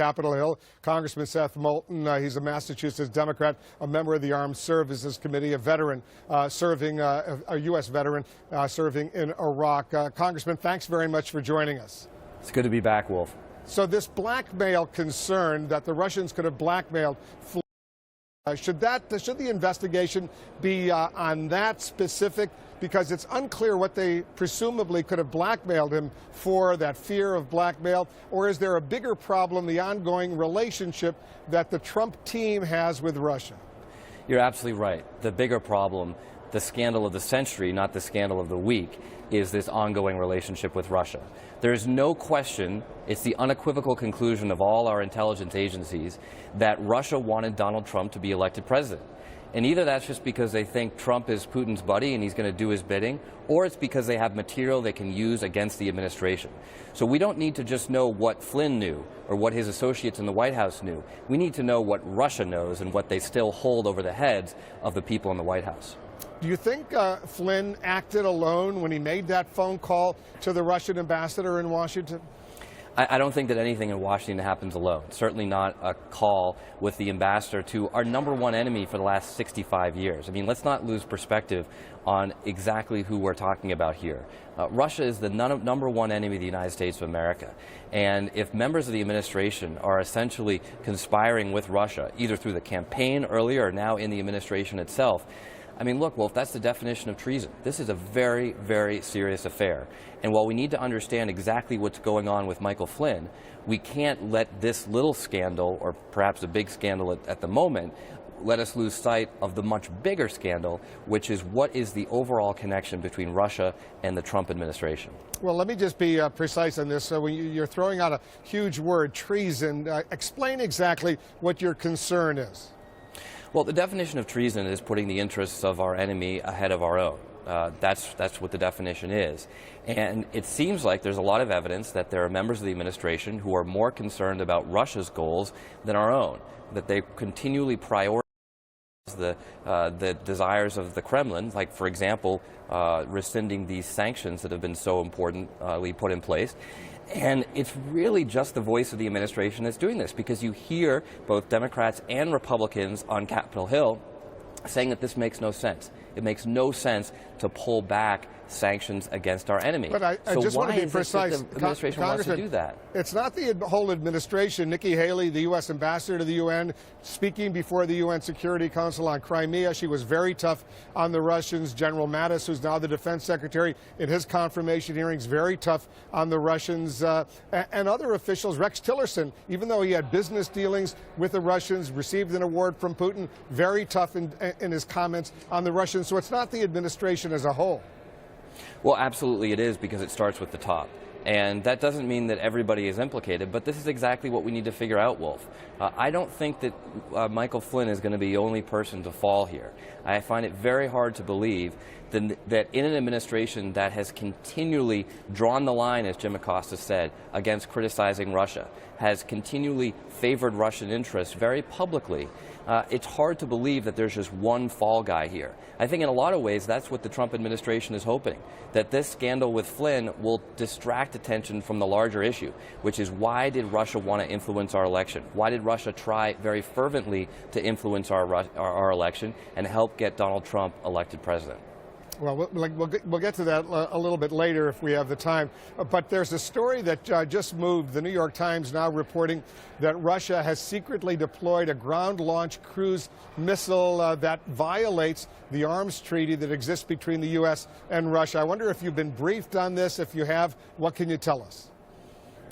Capitol Hill. Congressman Seth Moulton, he's a Massachusetts Democrat, a member of the Armed Services Committee, a veteran serving, a U.S. veteran serving in Iraq. Congressman, thanks very much for joining us. It's good to be back, Wolf. So this blackmail concern that the Russians could have blackmailed Flynn, should the investigation be on that specific? Because it's unclear what they presumably could have blackmailed him for, that fear of blackmail, or is there a bigger problem, the ongoing relationship that the Trump team has with Russia? You're absolutely right. The bigger problem, the scandal of the century, not the scandal of the week, is this ongoing relationship with Russia. There is no question, it's the unequivocal conclusion of all our intelligence agencies, that Russia wanted Donald Trump to be elected president. And either that's just because they think Trump is Putin's buddy and he's going to do his bidding, or it's because they have material they can use against the administration. So we don't need to just know what Flynn knew or what his associates in the White House knew. We need to know what Russia knows and what they still hold over the heads of the people in the White House. Do you think Flynn acted alone when he made that phone call to the Russian ambassador in Washington? I don't think that anything in Washington happens alone. Certainly not a call with the ambassador to our #1 enemy for the last 65 years. I mean, let's not lose perspective on exactly who we're talking about here. Russia is the #1 enemy of the United States of America. And if members of the administration are essentially conspiring with Russia, either through the campaign earlier or now in the administration itself, I mean, look, Wolf, that's the definition of treason. This is a very, very serious affair. And while we need to understand exactly what's going on with Michael Flynn, we can't let this little scandal, or perhaps a big scandal at the moment, let us lose sight of the much bigger scandal, which is what is the overall connection between Russia and the Trump administration. Well, let me just be precise on this. When you're throwing out a huge word, treason, explain exactly what your concern is. Well, the definition of treason is putting the interests of our enemy ahead of our own. That's what the definition is. And it seems like there's a lot of evidence that there are members of the administration who are more concerned about Russia's goals than our own, that they continually prioritize the desires of the Kremlin, like, for example, rescinding these sanctions that have been so importantly put in place. And it's really just the voice of the administration that's doing this, because you hear both Democrats and Republicans on Capitol Hill saying that this makes no sense. It makes no sense to pull back sanctions against our enemy. But I just want to be precise. The administration wants to do that? It's not the whole administration. Nikki Haley, the U.S. ambassador to the UN, speaking before the UN Security Council on Crimea, she was very tough on the Russians. General Mattis, who's now the defense secretary, in his confirmation hearings, very tough on the Russians. And other officials, Rex Tillerson, even though he had business dealings with the Russians, received an award from Putin, very tough in his comments on the Russians. So it's not the administration as a whole. Well, absolutely it is, because it starts with the top. And that doesn't mean that everybody is implicated, but this is exactly what we need to figure out, Wolf. I don't think that Michael Flynn is going to be the only person to fall here. I find it very hard to believe that in an administration that has continually drawn the line, as Jim Acosta said, against criticizing Russia, has continually favored Russian interests very publicly, it's hard to believe that there's just one fall guy here. I think in a lot of ways that's what the Trump administration is hoping, that this scandal with Flynn will distract attention from the larger issue, which is, why did Russia want to influence our election? Why did Russia try very fervently to influence our election and help get Donald Trump elected president? Well, we'll get to that a little bit later if we have the time. But there's a story that just moved. The New York Times now reporting that Russia has secretly deployed a ground-launched cruise missile that violates the arms treaty that exists between the U.S. and Russia. I wonder if you've been briefed on this. If you have, what can you tell us?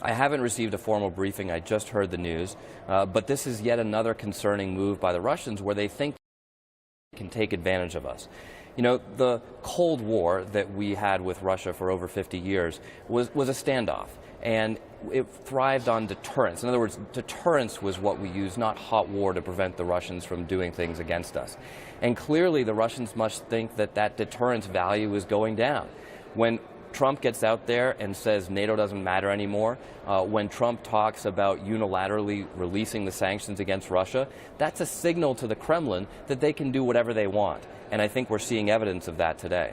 I haven't received a formal briefing. I just heard the news. But this is yet another concerning move by the Russians, where they think they can take advantage of us. You know, the Cold War that we had with Russia for over 50 years was a standoff, and it thrived on deterrence. In other words, deterrence was what we used, not hot war, to prevent the Russians from doing things against us. And clearly the Russians must think that that deterrence value is going down. When Trump gets out there and says NATO doesn't matter anymore, when Trump talks about unilaterally releasing the sanctions against Russia, that's a signal to the Kremlin that they can do whatever they want. And I think we're seeing evidence of that today.